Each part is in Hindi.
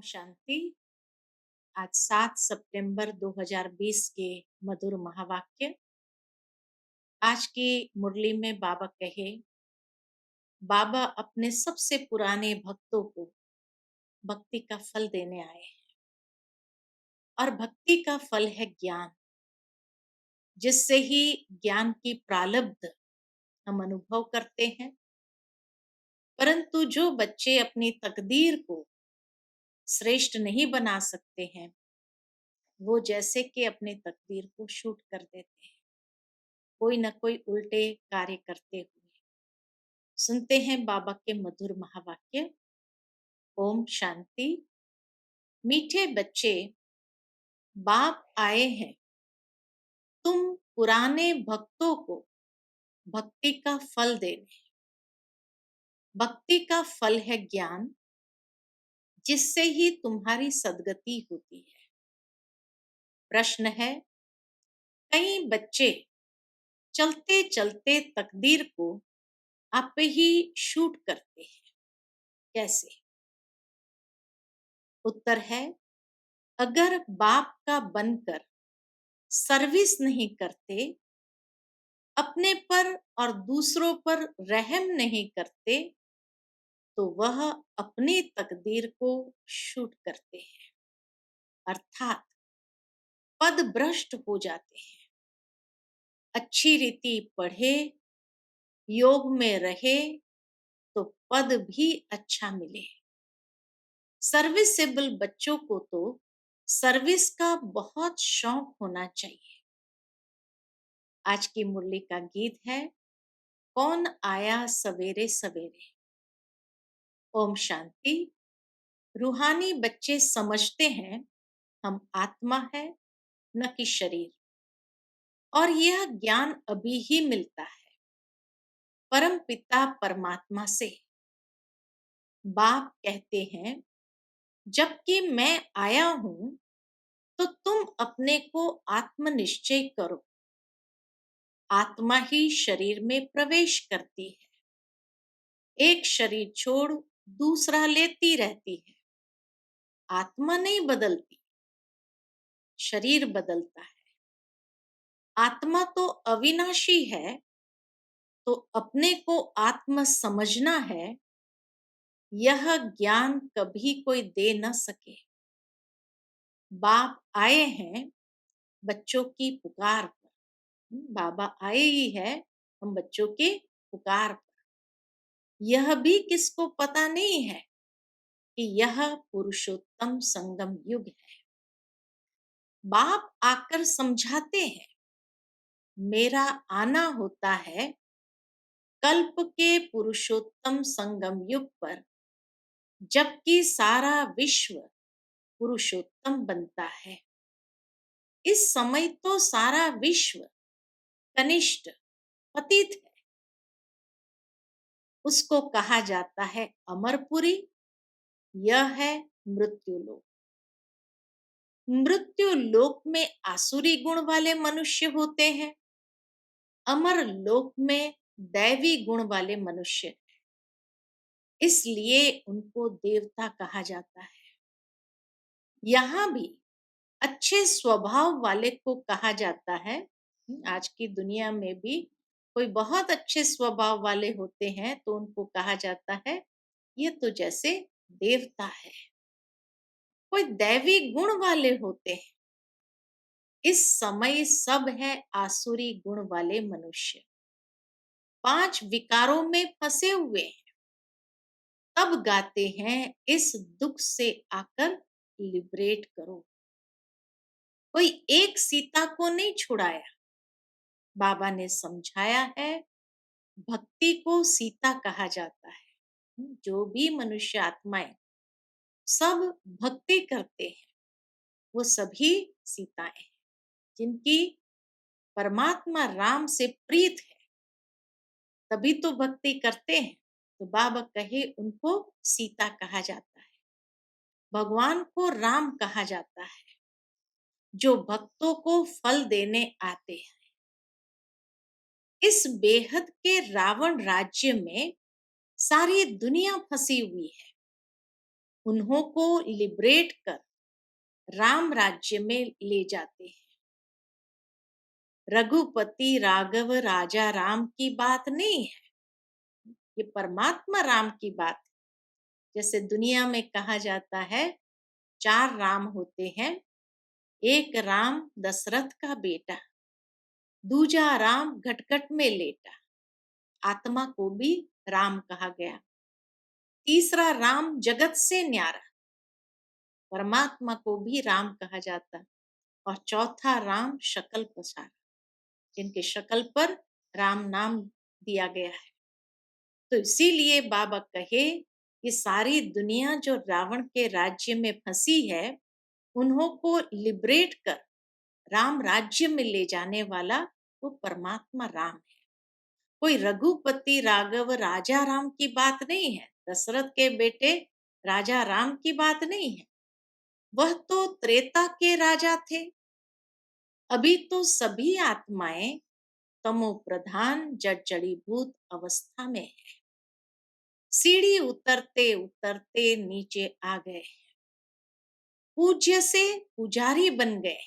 शांति। आज 7 सितंबर 2020 के मधुर महावाक्य। आज की मुरली में बाबा कहे, बाबा अपने सबसे पुराने भक्तों को भक्ति का फल देने आए हैं। और भक्ति का फल है ज्ञान, जिससे ही ज्ञान की प्रालब्ध हम अनुभव करते हैं। परंतु जो बच्चे अपनी तकदीर को श्रेष्ठ नहीं बना सकते हैं, वो जैसे कि अपने तकदीर को शूट कर देते हैं, कोई न कोई उल्टे कार्य करते हुए। सुनते हैं बाबा के मधुर महावाक्य। ओम शांति। मीठे बच्चे, बाप आए हैं तुम पुराने भक्तों को भक्ति का फल देने। भक्ति का फल है ज्ञान, जिससे ही तुम्हारी सद्गति होती है। प्रश्न है, कई बच्चे चलते चलते तकदीर को आप ही शूट करते हैं, कैसे? उत्तर है, अगर बाप का बनकर सर्विस नहीं करते, अपने पर और दूसरों पर रहम नहीं करते, तो वह अपनी तकदीर को शूट करते हैं, अर्थात पद भ्रष्ट हो जाते हैं। अच्छी रीति पढ़े, योग में रहे, तो पद भी अच्छा मिले। सर्विसेबल बच्चों को तो सर्विस का बहुत शौक होना चाहिए। आज की मुरली का गीत है, कौन आया सवेरे सवेरे। ओम शांति। रूहानी बच्चे समझते हैं हम आत्मा है, न कि शरीर, और यह ज्ञान अभी ही मिलता है परम पिता परमात्मा से। बाप कहते हैं, जबकि मैं आया हूं तो तुम अपने को आत्मनिश्चय करो। आत्मा ही शरीर में प्रवेश करती है, एक शरीर छोड़ दूसरा लेती रहती है। आत्मा नहीं बदलती, शरीर बदलता है। आत्मा तो अविनाशी है, तो अपने को आत्मा समझना है, यह ज्ञान कभी कोई दे न सके। बाप आए हैं बच्चों की पुकार पर। बाबा आए ही है हम बच्चों के पुकार पर। यह भी किसको पता नहीं है कि यह पुरुषोत्तम संगम युग है। बाप आकर समझाते हैं, मेरा आना होता है कल्प के पुरुषोत्तम संगम युग पर, जबकि सारा विश्व पुरुषोत्तम बनता है। इस समय तो सारा विश्व कनिष्ठ पतित है। उसको कहा जाता है अमरपुरी, यह है मृत्यु लोक। मृत्यु लोक में आसुरी गुण वाले मनुष्य होते हैं, अमर लोक में दैवी गुण वाले मनुष्य, इसलिए उनको देवता कहा जाता है। यहाँ भी अच्छे स्वभाव वाले को कहा जाता है। आज की दुनिया में भी कोई बहुत अच्छे स्वभाव वाले होते हैं तो उनको कहा जाता है, ये तो जैसे देवता है। कोई दैवी गुण वाले होते हैं, इस समय सब है आसुरी गुण वाले मनुष्य, 5 विकारों में फंसे हुए हैं। तब गाते हैं, इस दुख से आकर लिबरेट करो। कोई एक सीता को नहीं छुड़ाया, बाबा ने समझाया है, भक्ति को सीता कहा जाता है। जो भी मनुष्य आत्माएं सब भक्ति करते हैं, वो सभी सीताएं हैं, जिनकी परमात्मा राम से प्रीत है, तभी तो भक्ति करते हैं। तो बाबा कहे उनको सीता कहा जाता है। भगवान को राम कहा जाता है, जो भक्तों को फल देने आते हैं। इस बेहद के रावण राज्य में सारी दुनिया फंसी हुई है। उन्हों को लिबरेट कर राम राज्य में ले जाते हैं। रघुपति राघव राजा राम की बात नहीं है, ये परमात्मा राम की बात है। जैसे दुनिया में कहा जाता है 4 राम होते हैं, एक राम दशरथ का बेटा, दूजा राम घटघट में लेटा, आत्मा को भी राम कहा गया। तीसरा राम जगत से न्यारा, परमात्मा को भी राम कहा जाता। और चौथा राम शकल पसारा, जिनके शकल पर राम नाम दिया गया है। तो इसीलिए बाबा कहे कि सारी दुनिया जो रावण के राज्य में फंसी है, उन्हों को लिबरेट कर राम राज्य में ले जाने वाला वो परमात्मा राम है। कोई रघुपति राघव राजा राम की बात नहीं है, दशरथ के बेटे राजा राम की बात नहीं है। वह तो त्रेता के राजा थे। अभी तो सभी आत्माएं तमो प्रधान जड़जड़ीभूत अवस्था में है। सीढ़ी उतरते उतरते नीचे आ गए, पूज्य से पुजारी बन गए।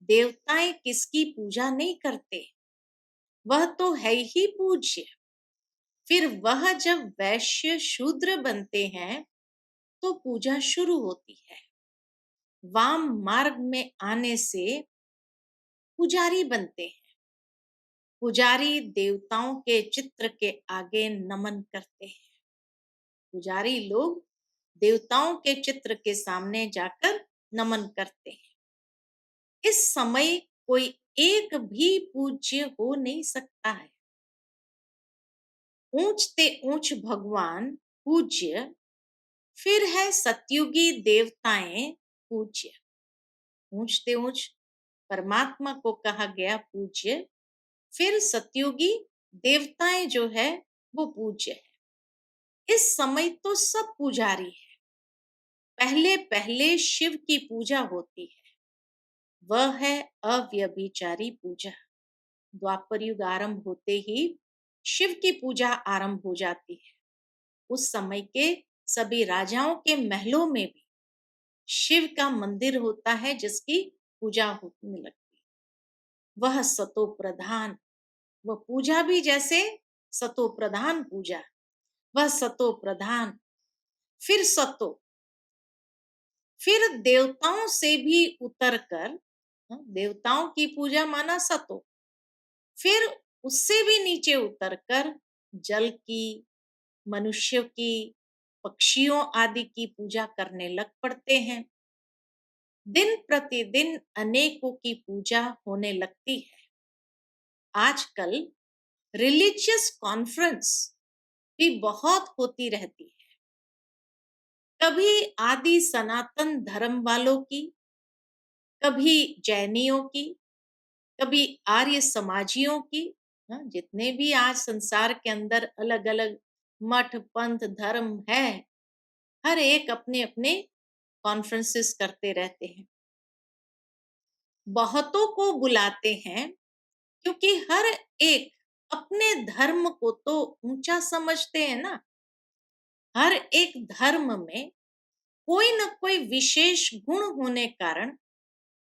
देवताएं किसकी पूजा नहीं करते, वह तो है ही पूज्य। फिर वह जब वैश्य शूद्र बनते हैं तो पूजा शुरू होती है। वाम मार्ग में आने से पुजारी बनते हैं। पुजारी देवताओं के चित्र के आगे नमन करते हैं। पुजारी लोग देवताओं के चित्र के सामने जाकर नमन करते हैं। इस समय कोई एक भी पूज्य हो नहीं सकता है। ऊंचते ऊंच भगवान पूज्य, फिर है सतयुगी देवताएं पूज्य। ऊंचते ऊंच परमात्मा को कहा गया पूज्य, फिर सतयुगी देवताएं जो है वो पूज्य है। इस समय तो सब पुजारी है। पहले पहले शिव की पूजा होती है, वह है अव्यभिचारी पूजा। द्वापर युग आरंभ होते ही शिव की पूजा आरंभ हो जाती है। उस समय के सभी राजाओं के महलों में भी शिव का मंदिर होता है, जिसकी पूजा होने लगती है। वह सतो प्रधान, वह पूजा भी जैसे सतो प्रधान पूजा, वह सतो प्रधान, फिर सतो, फिर देवताओं से भी उतर कर, देवताओं की पूजा माना सतो, फिर उससे भी नीचे उतरकर जल की, मनुष्य की, पक्षियों आदि की पूजा करने लग पड़ते हैं। दिन प्रतिदिन अनेकों की पूजा होने लगती है। आजकल रिलीजियस कॉन्फ्रेंस भी बहुत होती रहती है। कभी आदि सनातन धर्म वालों की, कभी जैनियों की, कभी आर्य समाजियों की। जितने भी आज संसार के अंदर अलग अलग मठ पंथ धर्म है, हर एक अपने अपने कॉन्फ्रेंसेस करते रहते हैं। बहुतों को बुलाते हैं, क्योंकि हर एक अपने धर्म को तो ऊंचा समझते हैं ना। हर एक धर्म में कोई न कोई विशेष गुण होने कारण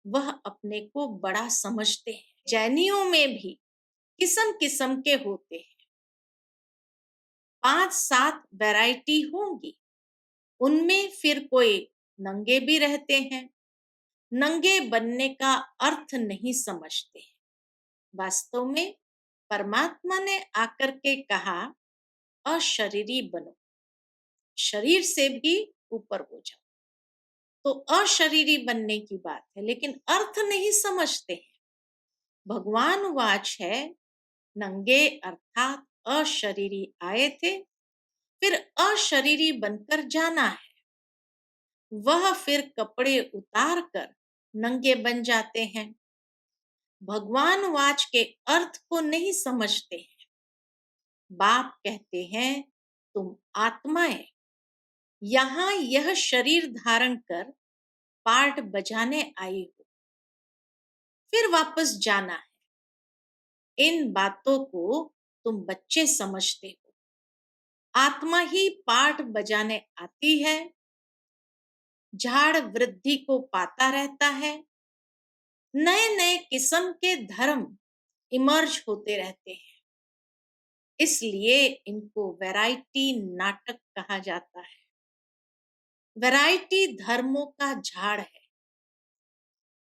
वह अपने को बड़ा समझते हैं। जैनियों में भी किस्म किस्म के होते हैं, 5-7 वैरायटी होंगी। उनमें फिर कोई नंगे भी रहते हैं, नंगे बनने का अर्थ नहीं समझते। वास्तव में परमात्मा ने आकर के कहा अशरीरी बनो, शरीर से भी ऊपर हो जाओ। तो अशरीरी बनने की बात है, लेकिन अर्थ नहीं समझते हैं। भगवान वाच है नंगे अर्थात अशरीरी आए थे, फिर अशरीरी बनकर जाना है। वह फिर कपड़े उतार कर नंगे बन जाते हैं। भगवान वाच के अर्थ को नहीं समझते हैं। बाप कहते हैं तुम आत्माएं यहां यह शरीर धारण कर पार्ट बजाने आई हो, फिर वापस जाना है। इन बातों को तुम बच्चे समझते हो। आत्मा ही पार्ट बजाने आती है, झाड़ वृद्धि को पाता रहता है। नए नए किस्म के धर्म इमर्ज होते रहते हैं, इसलिए इनको वैरायटी नाटक कहा जाता है। वैरायटी धर्मों का झाड़ है।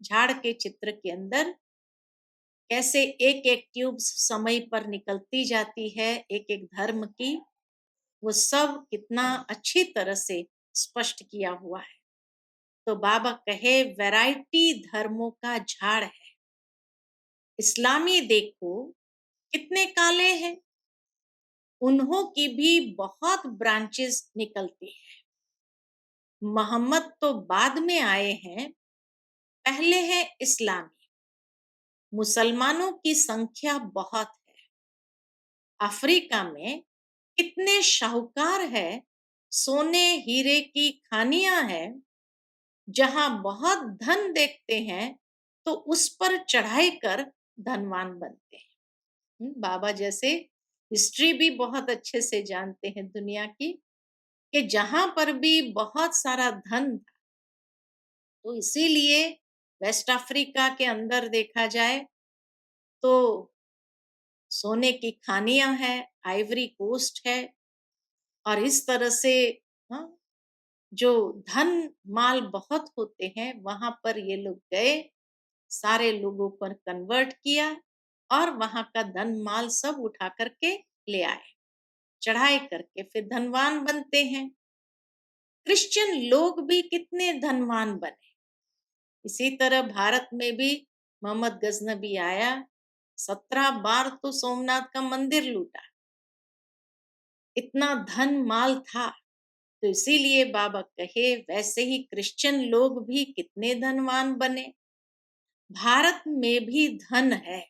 झाड़ के चित्र के अंदर कैसे एक एक ट्यूब समय पर निकलती जाती है, एक एक धर्म की, वो सब कितना अच्छी तरह से स्पष्ट किया हुआ है। तो बाबा कहे वैरायटी धर्मों का झाड़ है। इस्लामी देखो कितने काले हैं, उन्हों की भी बहुत ब्रांचेस निकलती है। मोहम्मद तो बाद में आए हैं, पहले है इस्लामी। मुसलमानों की संख्या बहुत है। अफ्रीका में कितने शाहूकार है, सोने हीरे की खानियां हैं, जहां बहुत धन देखते हैं तो उस पर चढ़ाई कर धनवान बनते हैं। बाबा जैसे हिस्ट्री भी बहुत अच्छे से जानते हैं दुनिया की, कि जहां पर भी बहुत सारा धन था, तो इसीलिए वेस्ट अफ्रीका के अंदर देखा जाए तो सोने की खानियां है, आइवरी कोस्ट है, और इस तरह से हाँ, जो धन माल बहुत होते हैं वहां पर ये लोग गए, सारे लोगों पर कन्वर्ट किया और वहां का धन माल सब उठा करके ले आए, चढ़ाई करके फिर धनवान बनते हैं। क्रिश्चियन लोग भी कितने धनवान बने। इसी तरह भारत में भी मोहम्मद गजनबी आया, 17 बार तो सोमनाथ का मंदिर लूटा, इतना धन माल था। तो इसीलिए बाबा कहे वैसे ही क्रिश्चियन लोग भी कितने धनवान बने। भारत में भी धन है,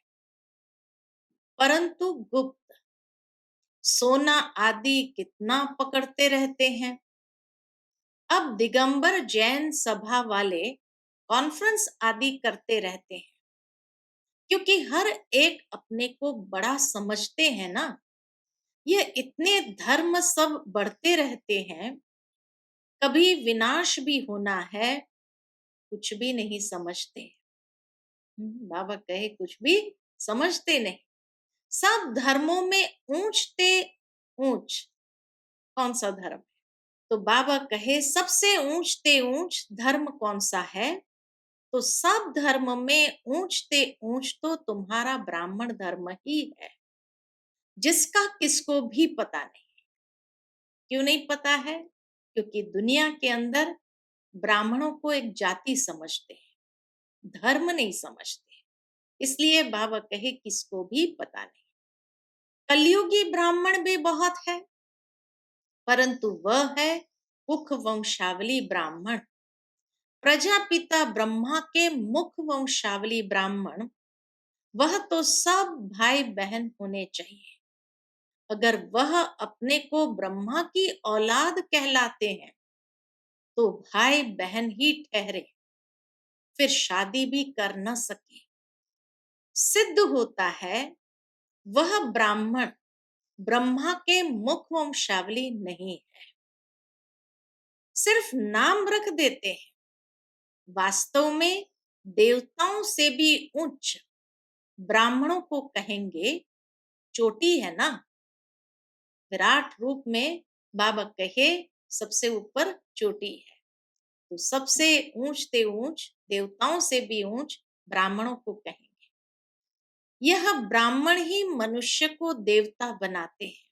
परंतु गुप्त। सोना आदि कितना पकड़ते रहते हैं। अब दिगंबर जैन सभा वाले कॉन्फ्रेंस आदि करते रहते हैं, क्योंकि हर एक अपने को बड़ा समझते हैं ना। ये इतने धर्म सब बढ़ते रहते हैं, कभी विनाश भी होना है, कुछ भी नहीं समझते। बाबा कहे कुछ भी समझते नहीं। सब धर्मों में ऊंचते ऊंच कौन सा धर्म है? तो बाबा कहे सबसे ऊंचते ऊंच धर्म कौन सा है? तो सब धर्म में ऊंचते ऊंच तो तुम्हारा ब्राह्मण धर्म ही है, जिसका किसको भी पता नहीं। क्यों नहीं पता है? क्योंकि दुनिया के अंदर ब्राह्मणों को एक जाति समझते हैं, धर्म नहीं समझते। इसलिए बाबा कहे किसको भी पता नहीं। कलयुगी ब्राह्मण भी बहुत है, परंतु वह है मुख वंशावली ब्राह्मण। प्रजापिता ब्रह्मा के मुख वंशावली ब्राह्मण, वह तो सब भाई बहन होने चाहिए। अगर वह अपने को ब्रह्मा की औलाद कहलाते हैं तो भाई बहन ही ठहरे, फिर शादी भी कर न सके। सिद्ध होता है वह ब्राह्मण ब्रह्मा के मुख वंशावली नहीं है, सिर्फ नाम रख देते हैं। वास्तव में देवताओं से भी उच्च ब्राह्मणों को कहेंगे, चोटी है ना। विराट रूप में बाबा कहे सबसे ऊपर चोटी है, तो सबसे ऊंचते ऊंच देवताओं से भी ऊंच ब्राह्मणों को कहेंगे। यह ब्राह्मण ही मनुष्य को देवता बनाते हैं।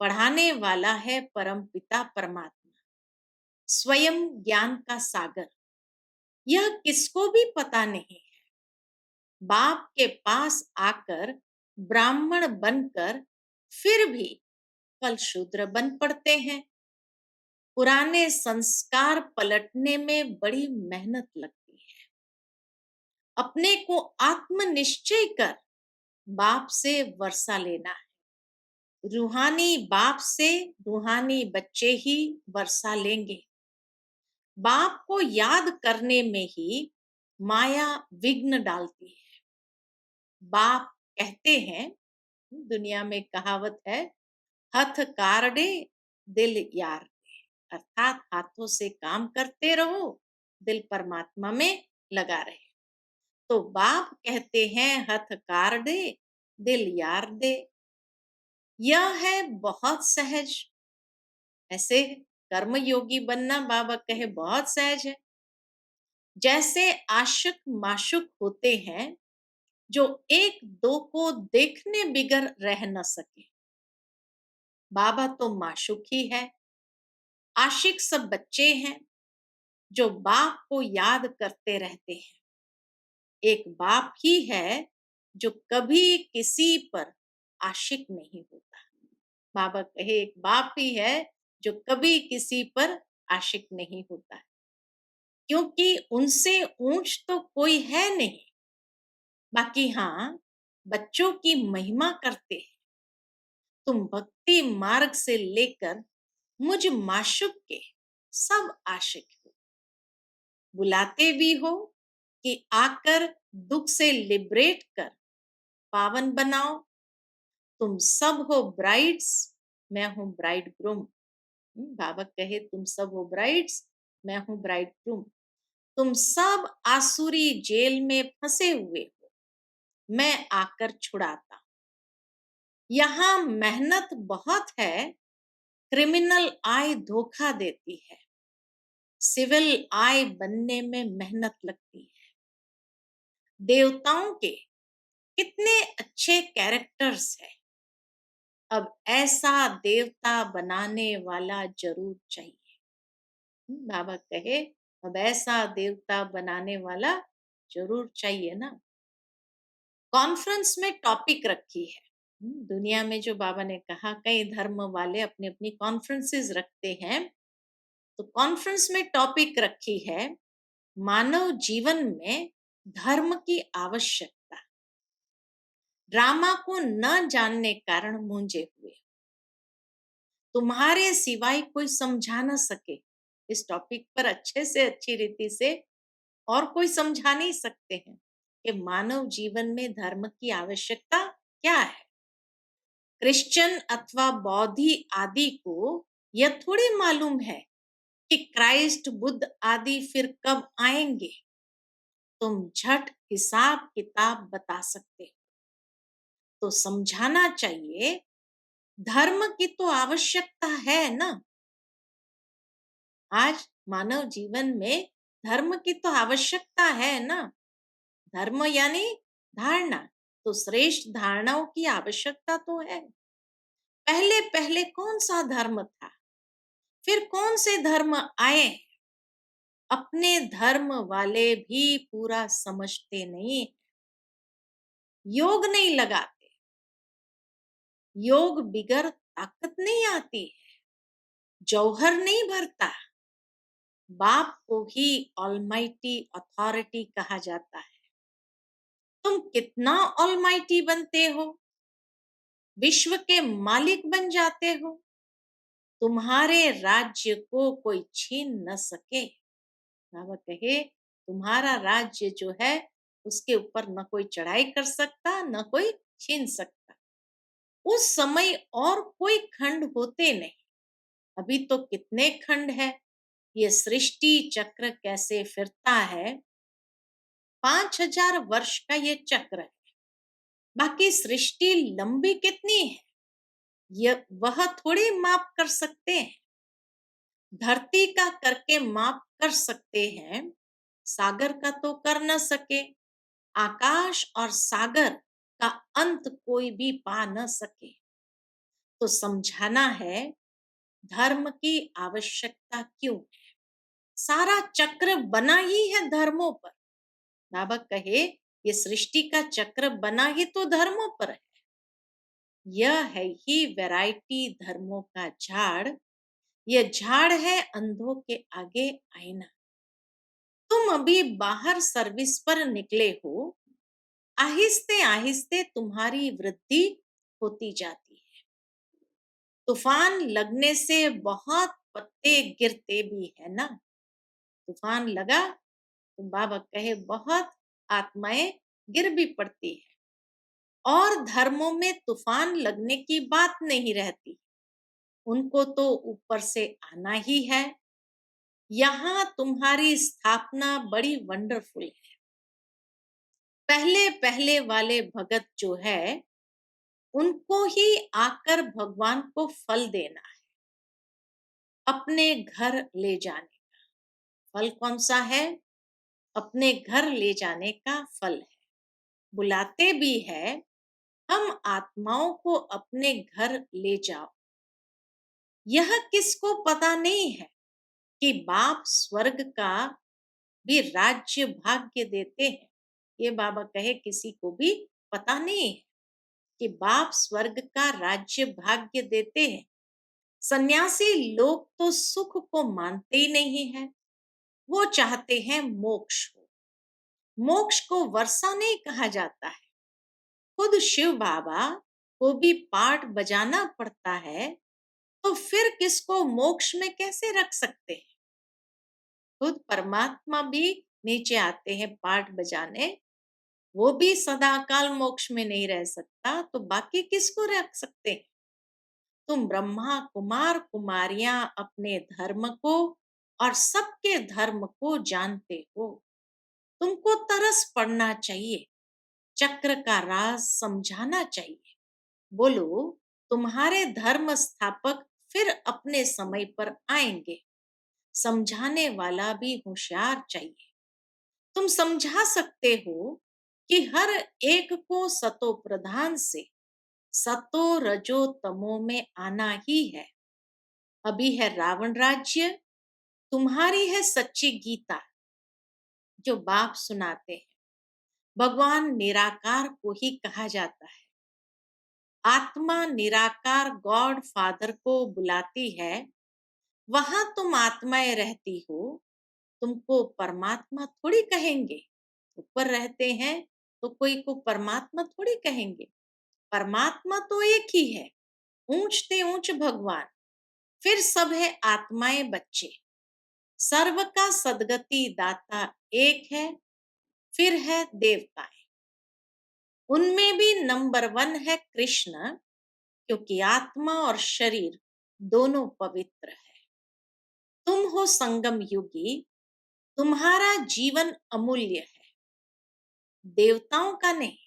पढ़ाने वाला है परम पिता परमात्मा, स्वयं ज्ञान का सागर। यह किसको भी पता नहीं है। बाप के पास आकर ब्राह्मण बनकर फिर भी कल शूद्र बन पड़ते हैं। पुराने संस्कार पलटने में बड़ी मेहनत लगती है। अपने को आत्मनिश्चय कर बाप से वर्षा लेना है। रूहानी बाप से रूहानी बच्चे ही वर्षा लेंगे। बाप को याद करने में ही माया विघ्न डालती है। बाप कहते हैं, दुनिया में कहावत है, हथ कारडे दिल यार दे। अर्थात हाथों से काम करते रहो, दिल परमात्मा में लगा रहे। तो बाप कहते हैं हथकार दे, दिल यार दे। यह है बहुत सहज। ऐसे कर्म योगी बनना बाबा कहे बहुत सहज है। जैसे आशिक माशुक होते हैं जो एक दो को देखने बिगर रह न सके, बाबा तो माशुक ही है। आशिक सब बच्चे हैं जो बाप को याद करते रहते हैं। एक बाप ही है जो कभी किसी पर आशिक नहीं होता। बाबा कहे एक बाप ही है जो कभी किसी पर आशिक नहीं होता, क्योंकि उनसे ऊंच तो कोई है नहीं। बाकी हाँ, बच्चों की महिमा करते हैं। तुम भक्ति मार्ग से लेकर मुझ माशुक के सब आशिक हो। बुलाते भी हो कि आकर दुख से लिबरेट कर पावन बनाओ। तुम सब हो ब्राइड्स, मैं हूं ब्राइड ग्रूम। बाबा कहे तुम सब हो ब्राइड्स, मैं हूं ब्राइड ग्रूम। तुम सब आसुरी जेल में फंसे हुए हो, मैं आकर छुड़ाता। यहाँ मेहनत बहुत है, क्रिमिनल आई धोखा देती है, सिविल आई बनने में मेहनत लगती है। देवताओं के कितने अच्छे कैरेक्टर्स है, अब ऐसा देवता बनाने वाला जरूर चाहिए। बाबा कहे अब ऐसा देवता बनाने वाला जरूर चाहिए ना। कॉन्फ्रेंस में टॉपिक रखी है। दुनिया में जो बाबा ने कहा कई धर्म वाले अपनी अपनी कॉन्फ्रेंसेस रखते हैं, तो कॉन्फ्रेंस में टॉपिक रखी है मानव जीवन में धर्म की आवश्यकता। ड्रामा को न जानने कारण मूंझे हुए, तुम्हारे सिवाय कोई समझा न सके। इस टॉपिक पर अच्छे से अच्छी रीति से और कोई समझा नहीं सकते हैं कि मानव जीवन में धर्म की आवश्यकता क्या है। क्रिश्चियन अथवा बौद्धि आदि को यह थोड़ी मालूम है कि क्राइस्ट बुद्ध आदि फिर कब आएंगे। तुम झट हिसाब किताब बता सकते हो, तो समझाना चाहिए धर्म की तो आवश्यकता है ना। आज मानव जीवन में धर्म की तो आवश्यकता है ना। धर्म यानी धारणा, तो श्रेष्ठ धारणाओं की आवश्यकता तो है। पहले पहले कौन सा धर्म था, फिर कौन से धर्म आए। अपने धर्म वाले भी पूरा समझते नहीं, योग नहीं लगाते। योग बिगर ताकत नहीं आती है, जौहर नहीं भरता। बाप को ही ऑलमाइटी अथॉरिटी कहा जाता है। तुम कितना ऑलमाइटी बनते हो, विश्व के मालिक बन जाते हो, तुम्हारे राज्य को कोई छीन न सके। बाबा कहे तुम्हारा राज्य जो है उसके ऊपर न कोई चढ़ाई कर सकता, न कोई छीन सकता। उस समय और कोई खंड होते नहीं, अभी तो कितने खंड है। ये सृष्टि चक्र कैसे फिरता है, 5000 वर्ष का ये चक्र है। बाकी सृष्टि लंबी कितनी है, यह वह थोड़ी माप कर सकते हैं। धरती का करके माप कर सकते हैं, सागर का तो कर न सके। आकाश और सागर का अंत कोई भी पा न सके। तो समझाना है धर्म की आवश्यकता क्यों है। सारा चक्र बना ही है धर्मों पर। बाबा कहे ये सृष्टि का चक्र बना ही तो धर्मों पर है। यह है ही वैरायटी धर्मों का झाड़। यह झाड़ है अंधों के आगे आईना। तुम अभी बाहर सर्विस पर निकले हो, आहिस्ते आहिस्ते तुम्हारी वृद्धि होती जाती है। तूफान लगने से बहुत पत्ते गिरते भी है ना। तूफान लगा तो बाबा कहे बहुत आत्माएं गिर भी पड़ती है। और धर्मों में तूफान लगने की बात नहीं रहती। उनको तो ऊपर से आना ही है। यहाँ तुम्हारी स्थापना बड़ी वंडरफुल है। पहले पहले वाले भगत जो है, उनको ही आकर भगवान को फल देना है, अपने घर ले जाने। फल कौन सा है? अपने घर ले जाने का फल है। बुलाते भी है, हम आत्माओं को अपने घर ले जाओ। यह किसको पता नहीं है कि बाप स्वर्ग का भी राज्य भाग्य देते हैं। ये बाबा कहे किसी को भी पता नहीं है कि बाप स्वर्ग का राज्य भाग्य देते हैं। सन्यासी लोग तो सुख को मानते ही नहीं है, वो चाहते हैं मोक्ष हो। मोक्ष को वर्षा नहीं कहा जाता है। खुद शिव बाबा को भी पाठ बजाना पड़ता है, तो फिर किसको मोक्ष में कैसे रख सकते हैं? खुद परमात्मा भी नीचे आते हैं पाठ बजाने, वो भी सदाकाल मोक्ष में नहीं रह सकता, तो बाकी किसको रख सकते हैं? तुम ब्रह्मा कुमार कुमारियां अपने धर्म को और सबके धर्म को जानते हो। तुमको तरस पड़ना चाहिए, चक्र का राज समझाना चाहिए। बोलो, तुम्हारे धर्म स्थापक फिर अपने समय पर आएंगे। समझाने वाला भी होशियार चाहिए। तुम समझा सकते हो कि हर एक को सतो प्रधान से सतो रजो तमो में आना ही है। अभी है रावण राज्य, तुम्हारी है सच्ची गीता जो बाप सुनाते हैं। भगवान निराकार को ही कहा जाता है। आत्मा निराकार गॉड फादर को बुलाती है। वहां तुम आत्माएं रहती हो, तुमको परमात्मा थोड़ी कहेंगे। ऊपर रहते हैं तो कोई को परमात्मा थोड़ी कहेंगे। परमात्मा तो एक ही है, ऊंचते ऊंच भगवान। फिर सब है आत्माएं बच्चे। सर्व का सदगति दाता एक है। फिर है देवताएं, उनमें भी नंबर वन है कृष्ण, क्योंकि आत्मा और शरीर दोनों पवित्र है। तुम हो संगम युगी, तुम्हारा जीवन अमूल्य है, देवताओं का नहीं।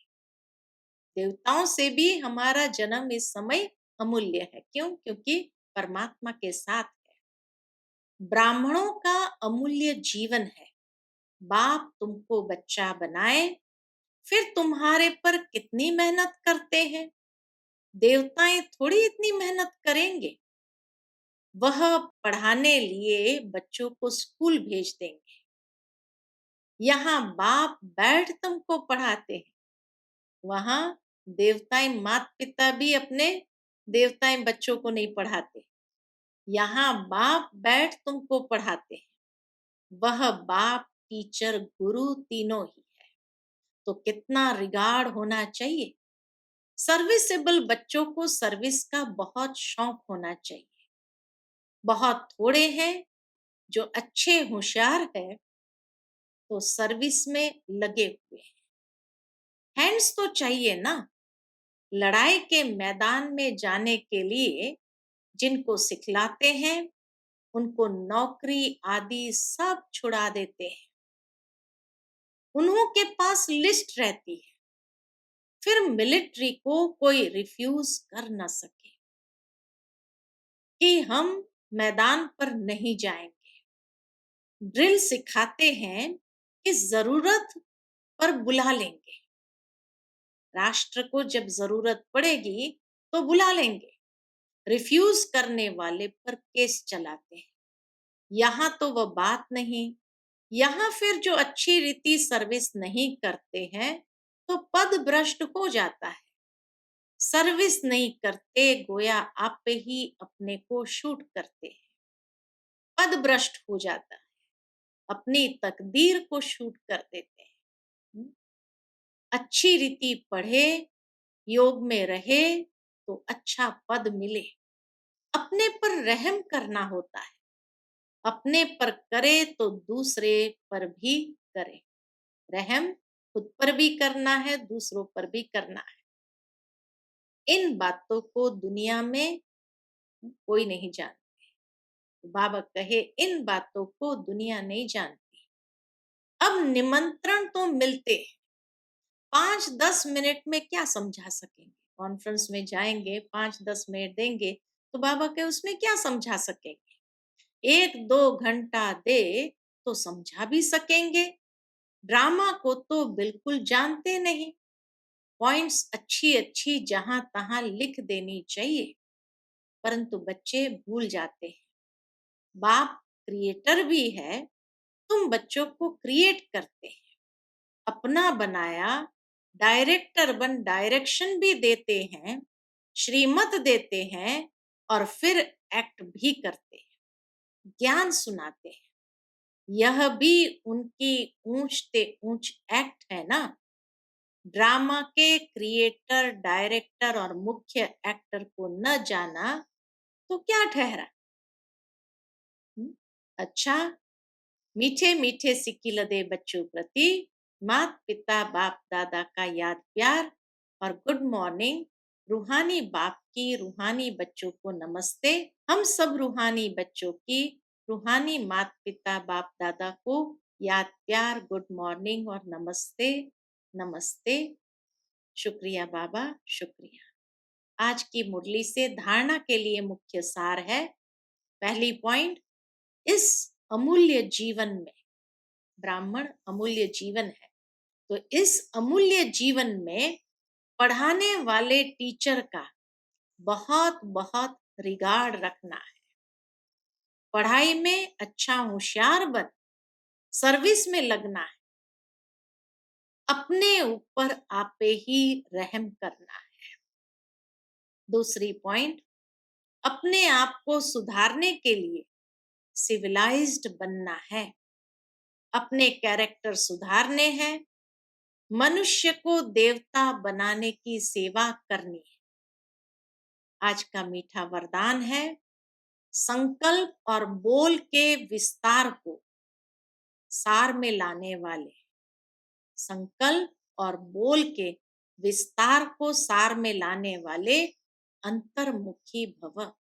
देवताओं से भी हमारा जन्म इस समय अमूल्य है। क्यों? क्योंकि परमात्मा के साथ है। ब्राह्मणों का अमूल्य जीवन है। बाप तुमको बच्चा बनाए, फिर तुम्हारे पर कितनी मेहनत करते हैं। देवताएं थोड़ी इतनी मेहनत करेंगे। वह पढ़ाने लिए बच्चों को स्कूल भेज देंगे। यहाँ बाप बैठ तुमको पढ़ाते हैं। वहां देवताएं माता पिता भी अपने देवताएं बच्चों को नहीं पढ़ाते। यहाँ बाप बैठ तुमको पढ़ाते हैं। वह बाप टीचर गुरु तीनों ही है। तो कितना रिगार्ड होना चाहिए। सर्विसेबल बच्चों को सर्विस का बहुत शौक होना चाहिए। बहुत थोड़े हैं जो अच्छे होशियार है तो सर्विस में लगे हुए हैं। हैंड्स तो चाहिए ना। लड़ाई के मैदान में जाने के लिए जिनको सिखलाते हैं, उनको नौकरी आदि सब छुड़ा देते हैं। उन्हों के पास लिस्ट रहती है, फिर मिलिट्री को कोई रिफ्यूज कर ना सके कि हम मैदान पर नहीं जाएंगे। ड्रिल सिखाते हैं कि जरूरत पर बुला लेंगे। राष्ट्र को जब जरूरत पड़ेगी तो बुला लेंगे। रिफ्यूज करने वाले पर केस चलाते हैं। यहाँ तो वह बात नहीं। यहाँ फिर जो अच्छी रीति सर्विस नहीं करते हैं तो पद भ्रष्ट हो जाता है। सर्विस नहीं करते, गोया आप ही अपने को शूट करते हैं। पद भ्रष्ट हो जाता है, अपनी तकदीर को शूट कर देते हैं। अच्छी रीति पढ़े, योग में रहे तो अच्छा पद मिले। अपने पर रहम करना होता है। अपने पर करे तो दूसरे पर भी करे। रहम खुद पर भी करना है, दूसरों पर भी करना है। इन बातों को दुनिया में कोई नहीं जानते। तो बाबा कहे इन बातों को दुनिया नहीं जानती। अब निमंत्रण तो मिलते हैं, 5-10 मिनट में क्या समझा सकेंगे? कॉन्फ्रेंस में जाएंगे, 5-10 मिनट देंगे, तो बाबा के उसमें क्या समझा सकेंगे? 1-2 घंटा दे तो समझा भी सकेंगे। ड्रामा को तो बिल्कुल जानते नहीं। पॉइंट्स अच्छी अच्छी जहां तहां लिख देनी चाहिए, परंतु बच्चे भूल जाते हैं। बाप क्रिएटर भी है, तुम बच्चों को क्रिएट करते हैं, अपना बनाया, डायरेक्टर बन डायरेक्शन भी देते हैं, श्रीमत देते हैं और फिर एक्ट भी करते हैं, ज्ञान सुनाते हैं। यह भी उनकी ऊंचते ऊंच एक्ट है ना। ड्रामा के क्रिएटर, डायरेक्टर और मुख्य एक्टर को न जाना तो क्या ठहरा? अच्छा, मीठे मीठे सिकिलदे बच्चों प्रति माता पिता बाप दादा का याद प्यार और गुड मॉर्निंग। रूहानी बाप की रूहानी बच्चों को नमस्ते। हम सब रूहानी बच्चों की रूहानी माता पिता बाप दादा को याद प्यार, गुड मॉर्निंग और नमस्ते नमस्ते। शुक्रिया बाबा, शुक्रिया। आज की मुरली से धारणा के लिए मुख्य सार है। पहली पॉइंट, इस अमूल्य जीवन में, ब्राह्मण अमूल्य जीवन है, तो इस अमूल्य जीवन में पढ़ाने वाले टीचर का बहुत बहुत रिगार्ड रखना है। पढ़ाई में अच्छा होशियार बन, सर्विस में लगना है, अपने ऊपर आपे ही रहम करना है। दूसरी पॉइंट, अपने आप को सुधारने के लिए सिविलाइज्ड बनना है, अपने कैरेक्टर सुधारने हैं, मनुष्य को देवता बनाने की सेवा करनी है। आज का मीठा वरदान है, संकल्प और बोल के विस्तार को सार में लाने वाले, संकल्प और बोल के विस्तार को सार में लाने वाले अंतर्मुखी भव।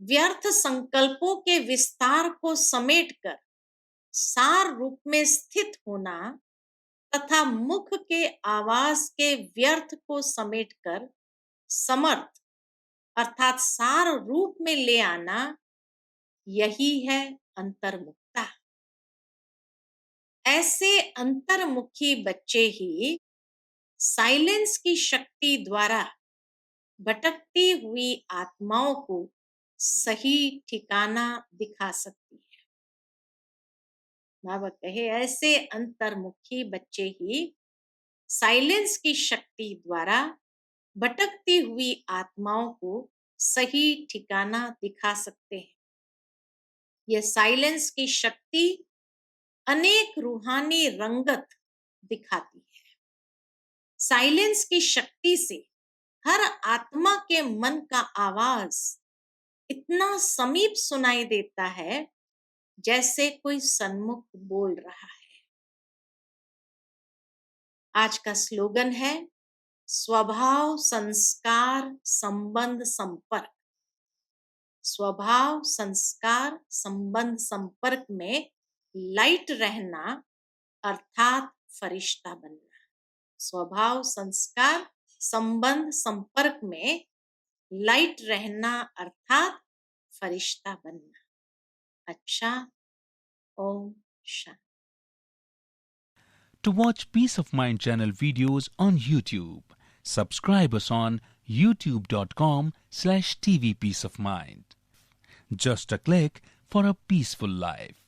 व्यर्थ संकल्पों के विस्तार को समेटकर सार रूप में स्थित होना तथा मुख के आवाज के व्यर्थ को समेटकर समर्थ अर्थात सार रूप में ले आना, यही है अंतर्मुखता। ऐसे अंतर्मुखी बच्चे ही साइलेंस की शक्ति द्वारा भटकती हुई आत्माओं को सही ठिकाना दिखा सकती है। बाबा कहे ऐसे अंतर्मुखी बच्चे ही साइलेंस की शक्ति द्वारा भटकती हुई आत्माओं को सही ठिकाना दिखा सकते हैं। यह साइलेंस की शक्ति अनेक रूहानी रंगत दिखाती है। साइलेंस की शक्ति से हर आत्मा के मन का आवाज इतना समीप सुनाई देता है जैसे कोई सन्मुख बोल रहा है। आज का स्लोगन है, स्वभाव संस्कार संबंध संपर्क। स्वभाव संस्कार संबंध संपर्क में लाइट रहना अर्थात फरिश्ता बनना। स्वभाव संस्कार संबंध संपर्क में लाइट रहना अर्थात फरिश्ता बनना। अच्छा, Om Shanti. To watch Peace of Mind channel videos on YouTube, subscribe us on youtube.com/tvpeaceofmind. Just a click for a peaceful life.